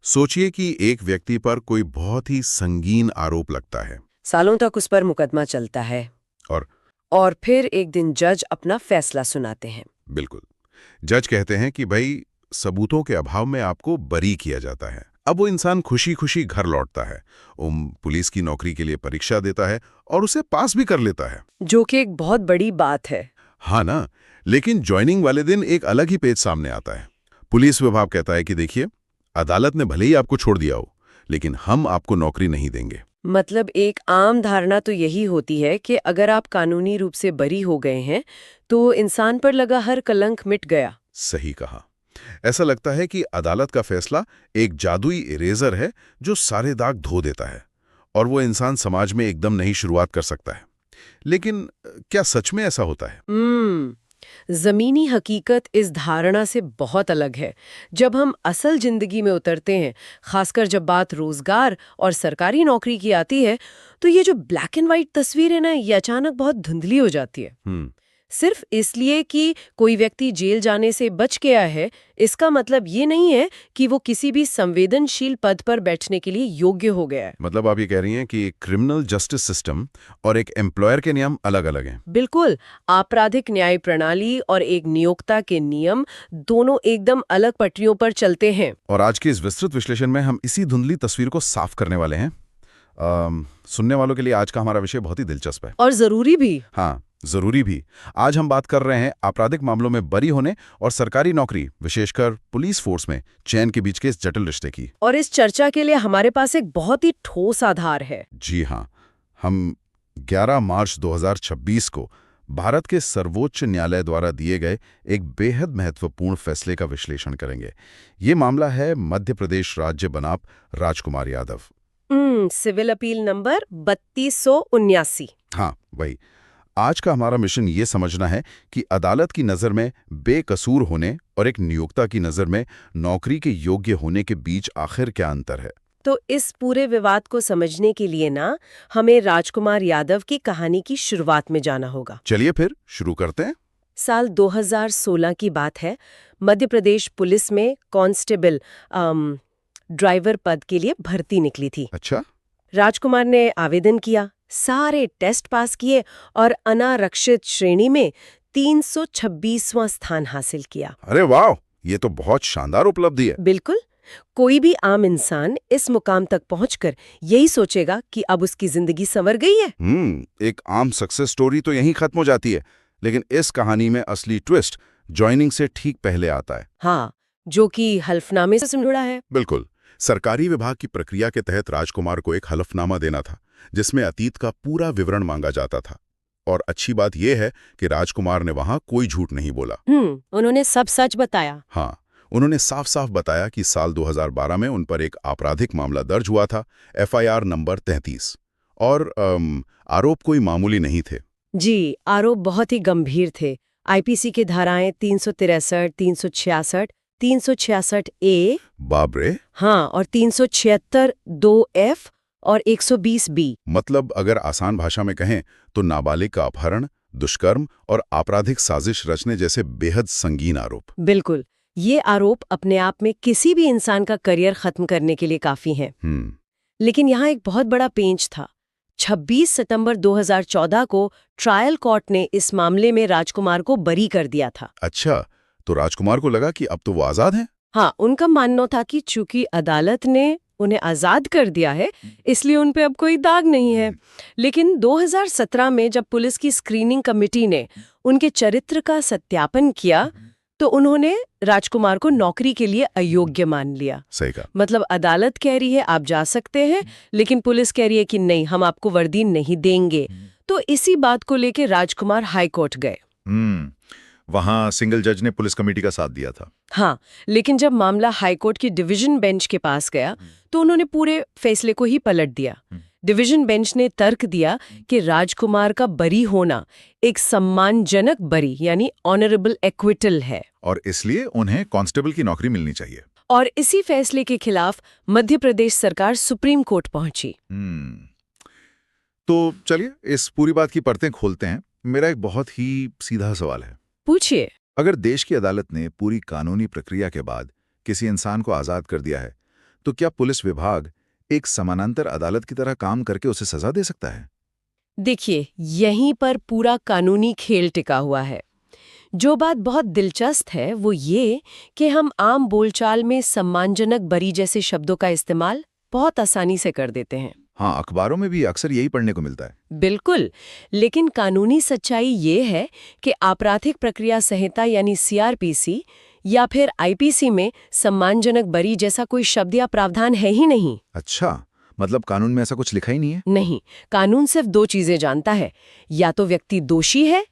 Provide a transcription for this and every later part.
सोचिए कि एक व्यक्ति पर कोई बहुत ही संगीन आरोप लगता है। सालों तक उस पर मुकदमा चलता है और और फिर एक दिन जज अपना फैसला सुनाते हैं। बिल्कुल, जज कहते हैं कि भाई सबूतों के अभाव में आपको बरी किया जाता है। अब वो इंसान खुशी खुशी घर लौटता है, पुलिस की नौकरी के लिए परीक्षा देता है और उसे पास भी कर लेता है। जो कि एक बहुत बड़ी बात है। हाँ ना, लेकिन ज्वाइनिंग वाले दिन एक अलग ही पेज सामने आता है। पुलिस विभाग कहता है कि देखिए, अदालत ने भले ही आपको छोड़ दिया हो, लेकिन हम आपको नौकरी नहीं देंगे। मतलब एक आम धारणा तो यही होती है कि अगर आप कानूनी रूप से बरी हो गए हैं तो इंसान पर लगा हर कलंक मिट गया। सही कहा। ऐसा लगता है कि अदालत का फैसला एक जादुई इरेजर है जो सारे दाग धो देता है और वो इंसान समाज में एकदम नई शुरुआत कर सकता है। लेकिन क्या सच में ऐसा होता है? जमीनी हकीकत इस धारणा से बहुत अलग है। जब हम असल जिंदगी में उतरते हैं, खासकर जब बात रोजगार और सरकारी नौकरी की आती है, तो ये जो ब्लैक एंड व्हाइट तस्वीर है ना, ये अचानक बहुत धुंधली हो जाती है। सिर्फ इसलिए कि कोई व्यक्ति जेल जाने से बच गया है, इसका मतलब ये नहीं है कि वो किसी भी संवेदनशील पद पर बैठने के लिए योग्य हो गया है। मतलब आप ये कह रही हैं कि एक क्रिमिनल जस्टिस सिस्टम और एक एम्प्लॉयर के नियम अलग-अलग हैं। बिल्कुल, आपराधिक न्याय प्रणाली और एक नियोक्ता के नियम दोनों एकदम अलग पटरियों पर चलते हैं। और आज के इस विस्तृत विश्लेषण में हम इसी धुंधली तस्वीर को साफ करने वाले हैं। सुनने वालों के लिए आज का हमारा विषय बहुत ही दिलचस्प है और जरूरी भी। हाँ, जरूरी भी। आज हम बात कर रहे हैं आपराधिक मामलों में बरी होने और सरकारी नौकरी, विशेषकर पुलिस फोर्स में चयन के बीच के इस जटिल रिश्ते की। और इस चर्चा के लिए हमारे पास एक बहुत ही ठोस आधार है। जी हाँ, हम 11 मार्च 2026 को भारत के सर्वोच्च न्यायालय द्वारा दिए गए एक बेहद महत्वपूर्ण फैसले का विश्लेषण करेंगे। ये मामला है मध्य प्रदेश राज्य बनाम Rajkumar Yadav. Civil appeal number 3279। हाँ, वही। आज का हमारा मिशन ये समझना है कि अदालत की नज़र में बेकसूर होने और एक नियोक्ता की नज़र में नौकरी के योग्य होने के बीच आखिर क्या अंतर है। तो इस पूरे विवाद को समझने के लिए ना, हमें राजकुमार यादव की कहानी की शुरुआत में जाना होगा। चलिए फिर शुरू करते हैं। साल 2016 की बात है। मध्य प्रदेश पुलिस में कांस्टेबल ड्राइवर पद के लिए भर्ती निकली थी। अच्छा। राजकुमार ने आवेदन किया, सारे टेस्ट पास किए और अनारक्षित श्रेणी में 326वां स्थान हासिल किया। अरे वाह, ये तो बहुत शानदार उपलब्धि है। बिल्कुल, कोई भी आम इंसान इस मुकाम तक पहुंचकर यही सोचेगा कि अब उसकी जिंदगी संवर गई है। एक आम सक्सेस स्टोरी तो यहीं खत्म हो जाती है, लेकिन इस कहानी में असली ट्विस्ट ज्वाइनिंग से ठीक पहले आता है। हाँ, जो कि हल्फनामे से जुड़ा है। बिल्कुल। सरकारी विभाग की प्रक्रिया के तहत राजकुमार को एक हलफनामा देना था, जिसमें अतीत का पूरा विवरण मांगा जाता था। और अच्छी बात यह है कि राजकुमार ने वहां कोई झूठ नहीं बोला। उन्होंने सब सच बताया। हाँ, उन्होंने साफ साफ बताया कि साल 2012 में उन पर एक आपराधिक मामला दर्ज हुआ था, FIR नंबर 33, और आरोप कोई मामूली नहीं थे। जी, आरोप बहुत ही गंभीर थे। IPC की धाराएं 363, 366, 366A, बाप रे। हाँ, और 376 2F और 120B। मतलब अगर आसान भाषा में कहें तो नाबालिग का अपहरण, दुष्कर्म और आपराधिक साजिश रचने जैसे बेहद संगीन आरोप। बिल्कुल, ये आरोप अपने आप में किसी भी इंसान का करियर खत्म करने के लिए काफी हैं। लेकिन यहाँ एक बहुत बड़ा पेंच था। 26 सितंबर 2014 को ट्रायल कोर्ट ने इस मामले में राजकुमार को बरी कर दिया था। अच्छा, तो राजकुमार को लगा कि अब तो वो आजाद हैं? हाँ, उनका मानना था कि चूंकि अदालत ने उन्हें आजाद कर दिया है, इसलिए उन पे अब कोई दाग नहीं है। लेकिन 2017 में जब पुलिस की स्क्रीनिंग कमेटी ने उनके चरित्र का सत्यापन किया, तो उन्होंने राजकुमार को नौकरी के लिए अयोग्य मान लिया। सही कहा। मतलब अदालत कह रही है आप जा सकते हैं, लेकिन पुलिस कह रही है कि नहीं, हम आपको वर्दी नहीं देंगे। तो इसी बात को लेकर राजकुमार हाई कोर्ट गए। वहां सिंगल जज ने पुलिस कमेटी का साथ दिया था। हाँ, लेकिन जब मामला हाईकोर्ट की डिवीजन बेंच के पास गया तो उन्होंने पूरे फैसले को ही पलट दिया। डिवीजन बेंच ने तर्क दिया कि राजकुमार का बरी होना एक सम्मानजनक बरी यानी ऑनरेबल एक्विटल है, और इसलिए उन्हें कांस्टेबल की नौकरी मिलनी चाहिए। और इसी फैसले के खिलाफ मध्य प्रदेश सरकार सुप्रीम कोर्ट पहुंची। तो चलिए इस पूरी बात की परतें खोलते हैं। मेरा एक बहुत ही सीधा सवाल है। पूछिए। अगर देश की अदालत ने पूरी कानूनी प्रक्रिया के बाद किसी इंसान को आज़ाद कर दिया है, तो क्या पुलिस विभाग एक समानांतर अदालत की तरह काम करके उसे सजा दे सकता है? देखिए, यहीं पर पूरा कानूनी खेल टिका हुआ है। जो बात बहुत दिलचस्प है वो ये कि हम आम बोलचाल में सम्मानजनक बरी जैसे शब्दों का इस्तेमाल बहुत आसानी से कर देते हैं। हाँ, अखबारों में भी अक्सर यही पढ़ने को मिलता है। बिल्कुल, लेकिन कानूनी सच्चाई ये है कि आपराधिक प्रक्रिया संहिता यानी सीआरपीसी या फिर आईपीसी में सम्मानजनक बरी जैसा कोई शब्द या प्रावधान है ही नहीं। अच्छा, मतलब कानून में ऐसा कुछ लिखा ही नहीं है? नहीं, कानून सिर्फ दो चीजें जानता है, या तो व्यक्ति दोषी है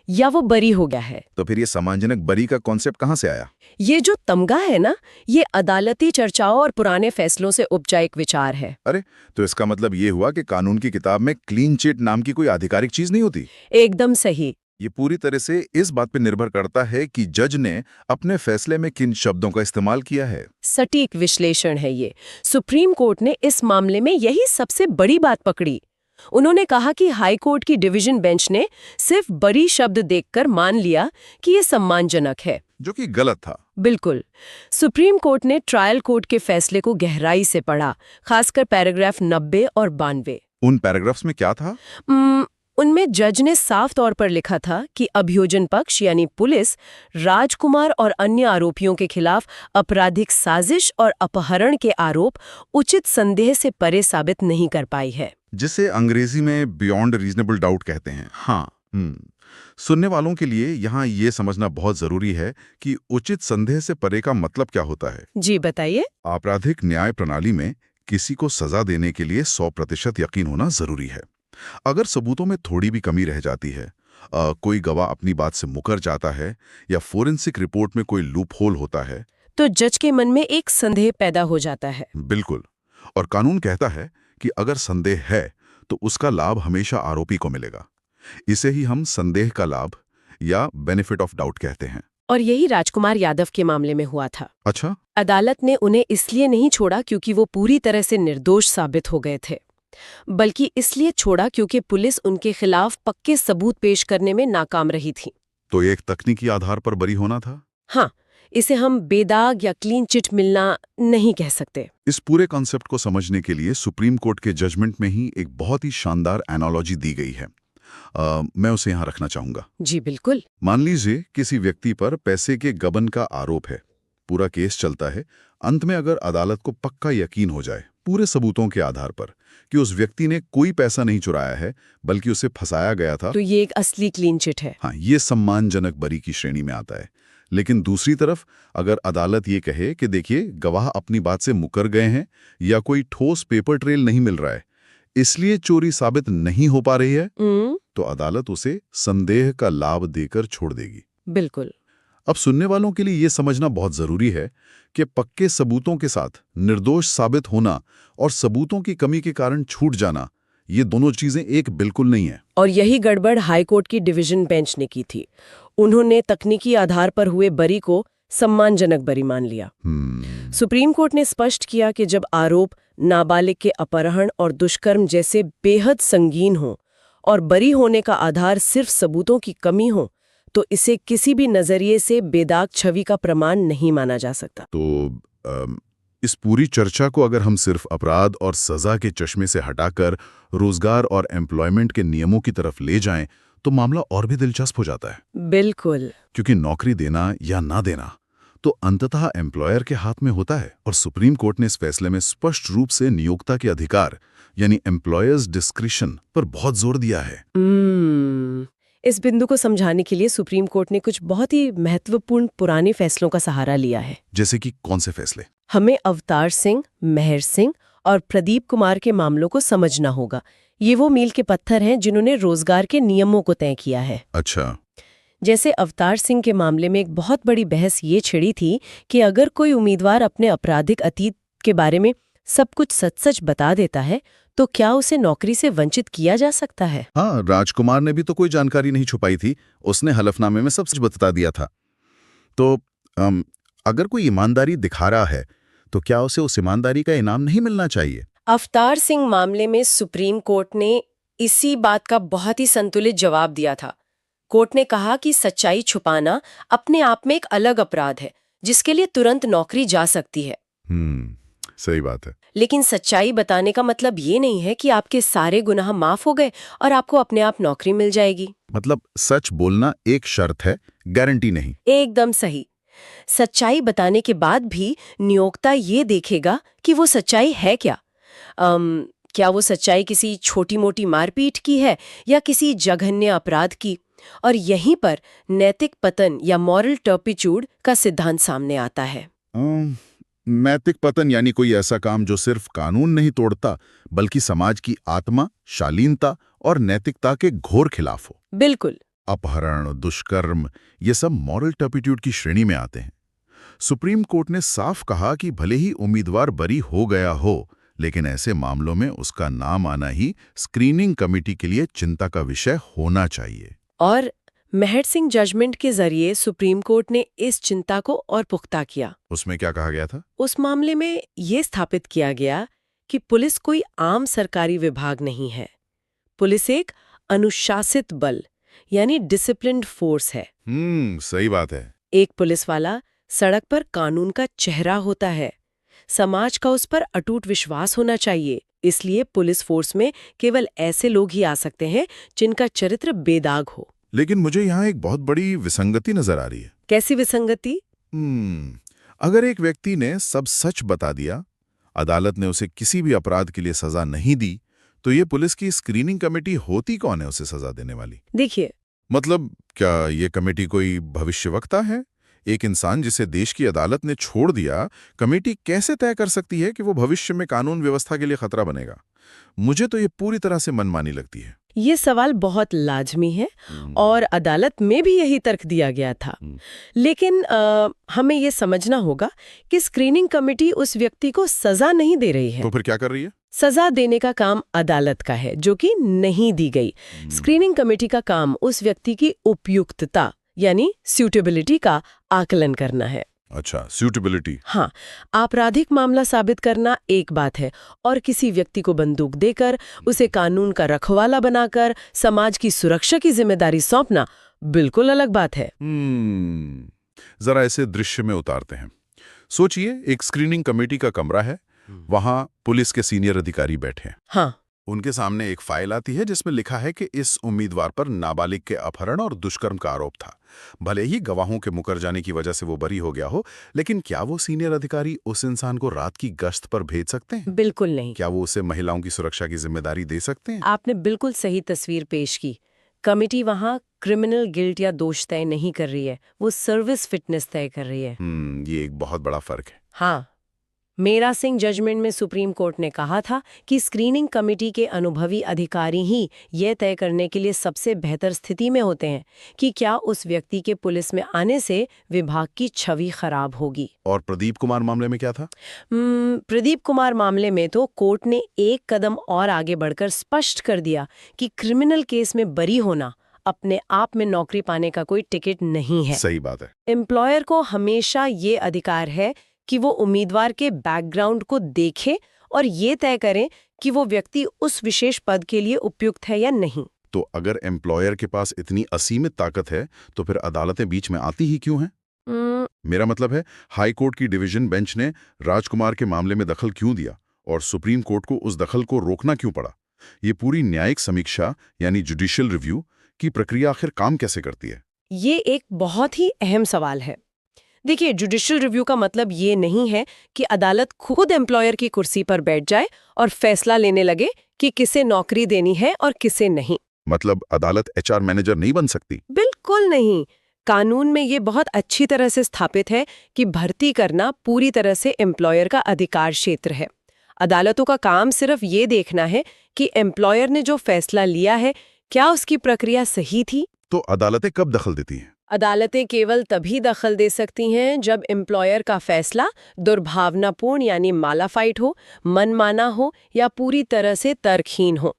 या वो बरी हो गया है। तो फिर ये सम्मानजनक बरी का कॉन्सेप्ट कहाँ से आया? ये जो तमगा है ना, ये अदालती चर्चाओं और पुराने फैसलों से उपजा एक विचार है। अरे, तो इसका मतलब ये हुआ कि कानून की किताब में क्लीन चिट नाम की कोई आधिकारिक चीज नहीं होती। एकदम सही। ये पूरी तरह से इस बात पर निर्भर करता है कि जज ने अपने फैसले में किन शब्दों का इस्तेमाल किया है। सटीक विश्लेषण है ये। सुप्रीम कोर्ट ने इस मामले में यही सबसे बड़ी बात पकड़ी। उन्होंने कहा कि हाई कोर्ट की डिवीजन बेंच ने सिर्फ बरी शब्द देखकर मान लिया कि ये सम्मानजनक है, जो कि गलत था। बिल्कुल। सुप्रीम कोर्ट ने ट्रायल कोर्ट के फैसले को गहराई से पढ़ा, खासकर पैराग्राफ 90 और 92। उन पैराग्राफ्स में क्या था? उनमें जज ने साफ तौर पर लिखा था कि अभियोजन पक्ष यानी पुलिस राजकुमार और अन्य आरोपियों के खिलाफ आपराधिक साजिश और अपहरण के आरोप उचित संदेह से परे साबित नहीं कर पाई है, जिसे अंग्रेजी में बियॉन्ड रीजनेबल डाउट कहते हैं। हाँ। सुनने वालों के लिए यहाँ ये समझना बहुत जरूरी है कि उचित संदेह से परे का मतलब क्या होता है। जी बताइए। आपराधिक न्याय प्रणाली में किसी को सजा देने के लिए 100% यकीन होना जरूरी है। अगर सबूतों में थोड़ी भी कमी रह जाती है, कोई गवाह अपनी बात से मुकर जाता है या फोरेंसिक रिपोर्ट में कोई लूप होल होता है, तो जज के मन में एक संदेह पैदा हो जाता है। बिल्कुल। और कानून कहता है कि अगर संदेह है तो उसका लाभ हमेशा आरोपी को मिलेगा। इसे ही हम संदेह का लाभ या बेनिफिट ऑफ डाउट कहते हैं। और यही राजकुमार यादव के मामले में हुआ था। अच्छा। अदालत ने उन्हें इसलिए नहीं छोड़ा क्योंकि वो पूरी तरह से निर्दोष साबित हो गए थे, बल्कि इसलिए छोड़ा क्योंकि पुलिस उनके खिलाफ पक्के सबूत पेश करने में नाकाम रही थी। तो एक तकनीकी आधार पर बरी होना था। हाँ, इसे हम बेदाग या क्लीन चिट मिलना नहीं कह सकते। इस पूरे कॉन्सेप्ट को समझने के लिए सुप्रीम कोर्ट के जजमेंट में ही एक बहुत ही शानदार एनालॉजी दी गई है। मैं उसे यहाँ रखना चाहूंगा। जी बिल्कुल। मान लीजिए किसी व्यक्ति पर पैसे के गबन का आरोप है, पूरा केस चलता है। अंत में अगर अदालत को पक्का यकीन हो जाए पूरे सबूतों के आधार पर कि उस व्यक्ति ने कोई पैसा नहीं चुराया है बल्कि उसे फंसाया गया था, तो ये एक असली क्लीन चिट है। हाँ, ये सम्मानजनक बरी की श्रेणी में आता है। लेकिन दूसरी तरफ अगर अदालत ये कहे कि देखिए गवाह अपनी बात से मुकर गए हैं या कोई ठोस पेपर ट्रेल नहीं मिल रहा है, इसलिए चोरी साबित नहीं हो पा रही है, तो अदालत उसे संदेह का लाभ देकर छोड़ देगी। बिल्कुल। अब सुनने वालों के लिए यह समझना बहुत जरूरी है कि पक्के सबूतों के साथ निर्दोष साबित होना और सबूतों की कमी के कारण छूट जाना, ये दोनों चीजें एक बिल्कुल नहीं है। और यही गड़बड़ हाईकोर्ट की डिवीजन बेंच ने की थी। उन्होंने तकनीकी आधार पर हुए बरी को सम्मानजनक बरी मान लिया। सुप्रीम कोर्ट ने स्पष्ट किया कि जब आरोप नाबालिग के अपहरण और दुष्कर्म जैसे बेहद संगीन हो और बरी होने का आधार सिर्फ सबूतों की कमी हो, तो इसे किसी भी नजरिए से बेदाग छवि का प्रमाण नहीं माना जा सकता। तो इस पूरी चर्चा को अगर हम सिर्फ अपराध और सजा के चश्मे से हटाकर रोजगार और एम्प्लॉयमेंट के नियमों की तरफ ले जाएं, तो मामला और भी दिलचस्प हो जाता है। बिल्कुल। क्योंकि नौकरी देना या ना देना तो अंततः एम्प्लॉयर के हाथ में होता है, और सुप्रीम कोर्ट ने इस फैसले में स्पष्ट रूप से नियोक्ता के अधिकार यानी एम्प्लॉयर्स डिस्क्रिशन पर बहुत जोर दिया है। इस बिंदु को समझाने के लिए सुप्रीम कोर्ट ने कुछ बहुत ही महत्वपूर्ण पुराने फैसलों का सहारा लिया है। जैसे कि कौन से फैसले? हमें अवतार सिंह, मेहर सिंह और प्रदीप कुमार के मामलों को समझना होगा। ये वो मील के पत्थर हैं जिन्होंने रोजगार के नियमों को तय किया है। अच्छा। जैसे अवतार सिंह के मामले में एक बहुत बड़ी बहस ये छिड़ी थी कि अगर कोई उम्मीदवार अपने आपराधिक अतीत के बारे में सब कुछ सच-सच बता देता है तो क्या उसे नौकरी से वंचित किया जा सकता है? हाँ, राजकुमार ने भी तो कोई जानकारी नहीं छुपाई थी, उसने हलफनामे में सब सच बता दिया था। तो अगर कोई ईमानदारी दिखा रहा है तो क्या उसे उस ईमानदारी का इनाम नहीं मिलना चाहिए? अवतार सिंह मामले में सुप्रीम कोर्ट ने इसी बात का बहुत ही संतुलित जवाब दिया था। कोर्ट ने कहा कि सच्चाई छुपाना अपने आप में एक अलग अपराध है, जिसके लिए तुरंत नौकरी जा सकती है। सही बात है। लेकिन सच्चाई बताने का मतलब ये नहीं है कि आपके सारे गुनाह माफ हो गए और आपको अपने आप नौकरी मिल जाएगी। मतलब सच बोलना एक शर्त है, गारंटी नहीं। एकदम सही। सच्चाई बताने के बाद भी नियोक्ता ये देखेगा कि वो सच्चाई है क्या। क्या वो सच्चाई किसी छोटी मोटी मारपीट की है या किसी जघन्य अपराध की। और यहीं पर नैतिक पतन या मॉरल टर्पिट्यूड का सिद्धांत सामने आता है। नैतिक पतन यानी कोई ऐसा काम जो सिर्फ कानून नहीं तोड़ता बल्कि समाज की आत्मा, शालीनता और नैतिकता के घोर खिलाफ हो। बिल्कुल। अपहरण, दुष्कर्म, ये सब मॉरल टर्पिट्यूड की श्रेणी में आते हैं। सुप्रीम कोर्ट ने साफ कहा कि भले ही उम्मीदवार बरी हो गया हो, लेकिन ऐसे मामलों में उसका नाम आना ही स्क्रीनिंग कमेटी के लिए चिंता का विषय होना चाहिए। और मेहर सिंह जजमेंट के जरिए सुप्रीम कोर्ट ने इस चिंता को और पुख्ता किया। उसमें क्या कहा गया था? उस मामले में ये स्थापित किया गया कि पुलिस कोई आम सरकारी विभाग नहीं है। पुलिस एक अनुशासित बल यानी डिसिप्लिन्ड फोर्स है। सही बात है। एक पुलिस वाला सड़क पर कानून का चेहरा होता है। समाज का उस पर अटूट विश्वास होना चाहिए। इसलिए पुलिस फोर्स में केवल ऐसे लोग ही आ सकते हैं जिनका चरित्र बेदाग हो। लेकिन मुझे यहाँ एक बहुत बड़ी विसंगति नजर आ रही है। कैसी विसंगति? अगर एक व्यक्ति ने सब सच बता दिया, अदालत ने उसे किसी भी अपराध के लिए सजा नहीं दी, तो ये पुलिस की स्क्रीनिंग कमेटी होती कौन है उसे सजा देने वाली? देखिए, मतलब क्या ये कमेटी कोई भविष्यवक्ता है? एक इंसान जिसे देश की अदालत ने छोड़ दिया, कमेटी कैसे तय कर सकती है कि वो भविष्य में कानून व्यवस्था के लिए खतरा बनेगा? मुझे तो ये पूरी तरह से मनमानी लगती है। ये सवाल बहुत लाजमी है और अदालत में भी यही तर्क दिया गया था। लेकिन हमें ये समझना होगा कि स्क्रीनिंग कमेटी उस व्यक्ति को सजा नहीं दे रही है। तो फिर क्या कर रही है? सजा देने का काम अदालत का है, जो कि नहीं दी गई। स्क्रीनिंग कमेटी का काम उस व्यक्ति की उपयुक्तता यानी सूटेबिलिटी का आकलन करना है। अच्छा, सूटेबिलिटी। हाँ, आपराधिक मामला साबित करना एक बात है और किसी व्यक्ति को बंदूक देकर उसे कानून का रखवाला बनाकर समाज की सुरक्षा की जिम्मेदारी सौंपना बिल्कुल अलग बात है। जरा ऐसे दृश्य में उतारते हैं। सोचिए, एक स्क्रीनिंग कमेटी का कमरा है, वहां पुलिस के सीनियर अधिकारी बैठे हैं। हाँ। उनके सामने एक फाइल आती है जिसमें लिखा है कि इस उम्मीदवार पर नाबालिग के अपहरण और दुष्कर्म का आरोप था। भले ही गवाहों के मुकर जाने की वजह से वो बरी हो गया हो, लेकिन क्या वो सीनियर अधिकारी उस इंसान को रात की गश्त पर भेज सकते हैं? बिल्कुल नहीं। क्या वो उसे महिलाओं की सुरक्षा की जिम्मेदारी दे सकते हैं? आपने बिल्कुल सही तस्वीर पेश की। कमेटी वहाँ क्रिमिनल गिल्ट या दोष तय नहीं कर रही है, वो सर्विस फिटनेस तय कर रही है। ये एक बहुत बड़ा फर्क है। हाँ, मेरा सिंह जजमेंट में सुप्रीम कोर्ट ने कहा था कि स्क्रीनिंग कमेटी के अनुभवी अधिकारी ही ये तय करने के लिए सबसे बेहतर स्थिति में होते हैं कि क्या उस व्यक्ति के पुलिस में आने से विभाग की छवि खराब होगी। और प्रदीप कुमार मामले में क्या था? प्रदीप कुमार मामले में तो कोर्ट ने एक कदम और आगे बढ़कर स्पष्ट कर दिया कि क्रिमिनल केस में बरी होना अपने आप में नौकरी पाने का कोई टिकट नहीं है। सही बात है। एम्प्लॉयर को हमेशा ये अधिकार है कि वो उम्मीदवार के बैकग्राउंड को देखे और ये तय करें कि वो व्यक्ति उस विशेष पद के लिए उपयुक्त है या नहीं। तो अगर एम्प्लॉयर के पास इतनी असीमित ताकत है, तो फिर अदालतें बीच में आती ही क्यों हैं? मेरा मतलब है, हाई कोर्ट की डिवीजन बेंच ने राजकुमार के मामले में दखल क्यों दिया और सुप्रीम कोर्ट को उस दखल को रोकना क्यों पड़ा? ये पूरी न्यायिक समीक्षा यानी जुडिशियल रिव्यू की प्रक्रिया आखिर काम कैसे करती है? ये एक बहुत ही अहम सवाल है। देखिए, जुडिशियल रिव्यू का मतलब ये नहीं है कि अदालत खुद एम्प्लॉयर की कुर्सी पर बैठ जाए और फैसला लेने लगे कि किसे नौकरी देनी है और किसे नहीं। मतलब अदालत एचआर मैनेजर नहीं बन सकती? बिल्कुल नहीं। कानून में ये बहुत अच्छी तरह से स्थापित है कि भर्ती करना पूरी तरह से एम्प्लॉयर का अधिकार क्षेत्र है। अदालतों का काम सिर्फ ये देखना है कि एम्प्लॉयर ने जो फैसला लिया है क्या उसकी प्रक्रिया सही थी। तो अदालतें कब दखल देती हैं? अदालतें केवल तभी दखल दे सकती हैं जब एम्प्लॉयर का फैसला दुर्भावनापूर्ण यानी मालाफाइड हो, मनमाना हो या पूरी तरह से तर्कहीन हो।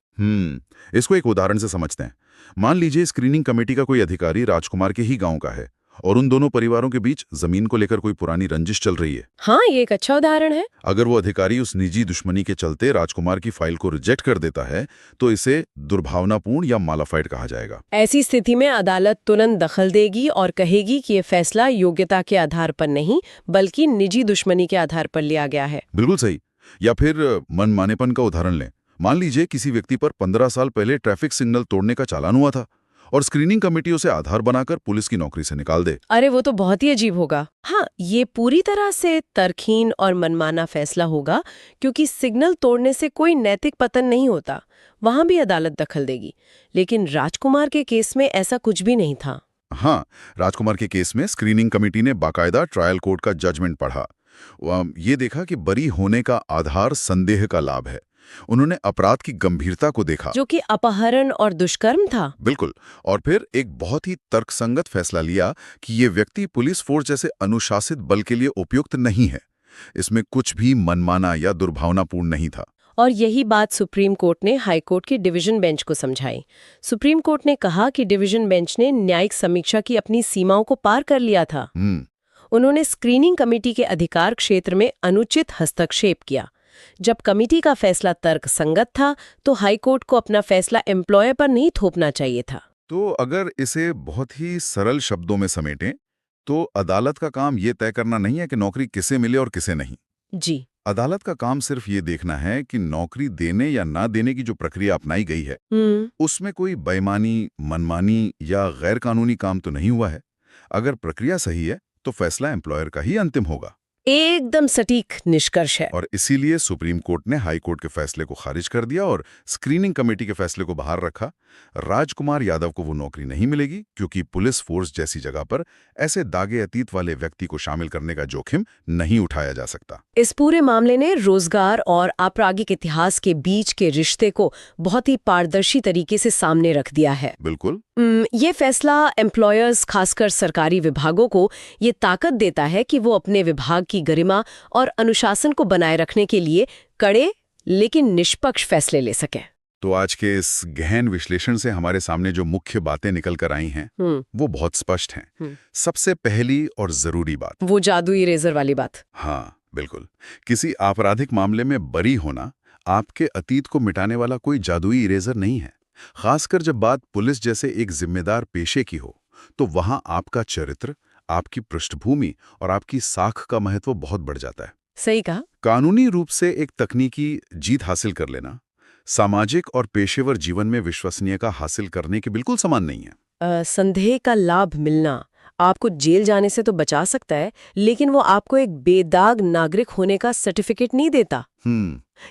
इसको एक उदाहरण से समझते हैं। मान लीजिए स्क्रीनिंग कमेटी का कोई अधिकारी राजकुमार के ही गांव का है और उन दोनों परिवारों के बीच जमीन को लेकर कोई पुरानी रंजिश चल रही है। हाँ, ये एक अच्छा उदाहरण है। अगर वो अधिकारी उस निजी दुश्मनी के चलते राजकुमार की फाइल को रिजेक्ट कर देता है तो इसे दुर्भावनापूर्ण या मालाफाइड कहा जाएगा। ऐसी स्थिति में अदालत तुरंत दखल देगी और कहेगी कि ये फैसला योग्यता के आधार पर नहीं बल्कि निजी दुश्मनी के आधार पर लिया गया है। बिल्कुल सही। या फिर मनमानेपन का उदाहरण लें। मान लीजिए किसी व्यक्ति पर 15 साल पहले ट्रैफिक सिग्नल तोड़ने का चालान हुआ था और स्क्रीनिंग कमेटी उसे आधार बनाकर पुलिस की नौकरी से निकाल दे। अरे वो तो बहुत ही अजीब होगा। हाँ, ये पूरी तरह से तर्कहीन और मनमाना फैसला होगा क्योंकि सिग्नल तोड़ने से कोई नैतिक पतन नहीं होता। वहां भी अदालत दखल देगी। लेकिन राजकुमार के केस में ऐसा कुछ भी नहीं था। हाँ, राजकुमार के केस में स्क्रीनिंग कमेटी ने बाकायदा ट्रायल कोर्ट का जजमेंट पढ़ा। ये देखा कि बरी होने का आधार संदेह का लाभ है। उन्होंने अपराध की गंभीरता को देखा, जो कि अपहरण और दुष्कर्म था। बिल्कुल। और फिर एक बहुत ही तर्कसंगत फैसला लिया कि ये व्यक्ति पुलिस फोर्स जैसे अनुशासित बल के लिए उपयुक्त नहीं है। इसमें कुछ भी मनमाना या दुर्भावनापूर्ण नहीं था। और यही बात सुप्रीम कोर्ट ने हाई कोर्ट की डिवीजन बेंच को समझाई। सुप्रीम कोर्ट ने कहा कि डिवीजन बेंच ने न्यायिक समीक्षा की अपनी सीमाओं को पार कर लिया था। उन्होंने स्क्रीनिंग कमेटी के अधिकार क्षेत्र में अनुचित हस्तक्षेप किया। जब कमेटी का फैसला तर्कसंगत था तो हाई कोर्ट को अपना फैसला एम्प्लॉयर पर नहीं थोपना चाहिए था। तो अगर इसे बहुत ही सरल शब्दों में समेटें तो अदालत का काम ये तय करना नहीं है कि नौकरी किसे मिले और किसे नहीं। जी, अदालत का काम सिर्फ ये देखना है कि नौकरी देने या ना देने की जो प्रक्रिया अपनाई गई है उसमें कोई बेईमानी, मनमानी या गैर कानूनी काम तो नहीं हुआ है। अगर प्रक्रिया सही है तो फैसला एम्प्लॉयर का ही अंतिम होगा। एकदम सटीक निष्कर्ष है। और इसीलिए सुप्रीम कोर्ट ने हाई कोर्ट के फैसले को खारिज कर दिया और स्क्रीनिंग कमेटी के फैसले को बाहर रखा। राजकुमार यादव को वो नौकरी नहीं मिलेगी क्योंकि पुलिस फोर्स जैसी जगह पर ऐसे दागे अतीत वाले व्यक्ति को शामिल करने का जोखिम नहीं उठाया जा सकता। इस पूरे मामले ने रोजगार और आपराधिक इतिहास के बीच के रिश्ते को बहुत ही पारदर्शी तरीके से सामने रख दिया है। बिल्कुल। ये फैसला एम्प्लॉयर्स, खासकर सरकारी विभागों को ये ताकत देता है कि वो अपने विभाग की गरिमा और अनुशासन को बनाए रखने के लिए कड़े लेकिन निष्पक्ष फैसले ले सकें। तो आज के इस गहन विश्लेषण से हमारे सामने जो मुख्य बातें निकल कर आई हैं वो बहुत स्पष्ट हैं। सबसे पहली और जरूरी बात, वो जादुई इरेजर वाली बात। हाँ बिल्कुल, किसी आपराधिक मामले में बरी होना आपके अतीत को मिटाने वाला कोई जादुई इरेजर नहीं है। खासकर जब बात पुलिस जैसे एक जिम्मेदार पेशे की हो तो वहां आपका चरित्र, आपकी पृष्ठभूमि और आपकी साख का महत्व बहुत बढ़ जाता है। सही कहा। कानूनी रूप से एक तकनीकी जीत हासिल कर लेना सामाजिक और पेशेवर जीवन में विश्वसनीयता हासिल करने के बिल्कुल समान नहीं है। संदेह का लाभ मिलना आपको जेल जाने से तो बचा सकता है, लेकिन वो आपको एक बेदाग नागरिक होने का सर्टिफिकेट नहीं देता।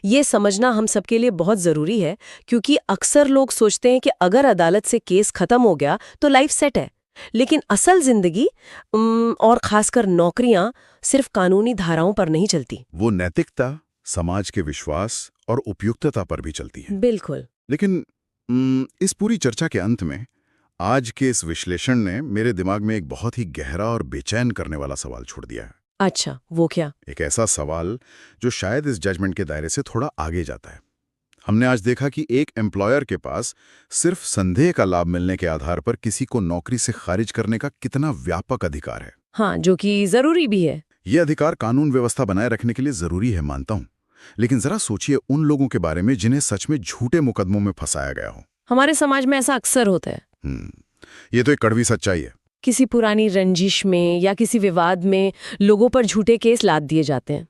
ये समझना हम सबके लिए बहुत जरूरी है, क्योंकि अक्सर लोग सोचते हैं कि अगर अदालत से केस खत्म हो गया तो लाइफ सेट है, लेकिन असल जिंदगी और खासकर नौकरियां सिर्फ कानूनी धाराओं पर नहीं चलती। वो नैतिकता, समाज के विश्वास और उपयुक्तता पर भी चलती है। बिल्कुल। लेकिन इस पूरी चर्चा के अंत में आज के इस विश्लेषण ने मेरे दिमाग में एक बहुत ही गहरा और बेचैन करने वाला सवाल छोड़ दिया है। अच्छा, वो क्या? एक ऐसा सवाल जो शायद इस जजमेंट के दायरे से थोड़ा आगे जाता है। हमने आज देखा कि एक एम्प्लॉयर के पास सिर्फ संदेह का लाभ मिलने के आधार पर किसी को नौकरी से खारिज करने का कितना व्यापक अधिकार है। हाँ, जो कि जरूरी भी है। ये अधिकार कानून व्यवस्था बनाए रखने के लिए जरूरी है, मानता हूं, लेकिन जरा सोचिए उन लोगों के बारे में जिन्हें सच में झूठे मुकदमों में फंसाया गया हो। हमारे समाज में ऐसा अक्सर होता है। ये तो एक कड़वी सच्चाई है। किसी पुरानी रंजिश में या किसी विवाद में लोगों पर झूठे केस लाद दिए जाते हैं।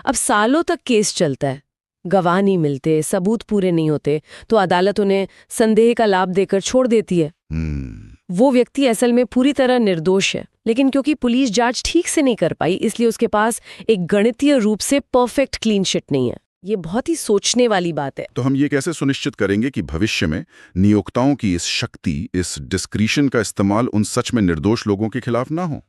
अब सालों तक केस चलता है, गवाह नहीं मिलते, सबूत पूरे नहीं होते, तो अदालत उन्हें संदेह का लाभ देकर छोड़ देती है। वो व्यक्ति असल में पूरी तरह निर्दोष है, लेकिन क्योंकि पुलिस जांच ठीक से नहीं कर पाई, इसलिए उसके पास एक गणितीय रूप से परफेक्ट क्लीन चिट नहीं है। ये बहुत ही सोचने वाली बात है। तो हम ये कैसे सुनिश्चित करेंगे कि भविष्य में नियोक्ताओं की इस शक्ति, इस डिस्क्रिशन का इस्तेमाल उन सच में निर्दोष लोगों के खिलाफ ना हो?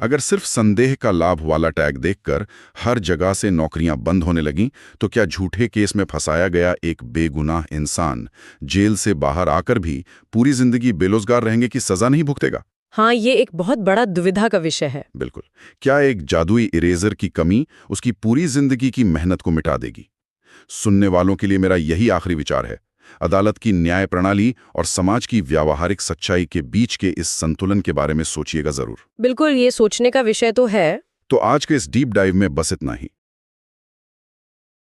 अगर सिर्फ संदेह का लाभ वाला टैग देखकर हर जगह से नौकरियां बंद होने लगीं, तो क्या झूठे केस में फंसाया गया एक बेगुनाह इंसान जेल से बाहर आकर भी पूरी जिंदगी बेरोजगार रहने की सजा नहीं भुगतेगा? हाँ, ये एक बहुत बड़ा दुविधा का विषय है। बिल्कुल। क्या एक जादुई इरेजर की कमी उसकी पूरी जिंदगी की मेहनत को मिटा देगी? सुनने वालों के लिए मेरा यही आखिरी विचार है, अदालत की न्याय प्रणाली और समाज की व्यावहारिक सच्चाई के बीच के इस संतुलन के बारे में सोचिएगा जरूर। बिल्कुल, ये सोचने का विषय तो है। तो आज के इस डीप डाइव में बस इतना ही।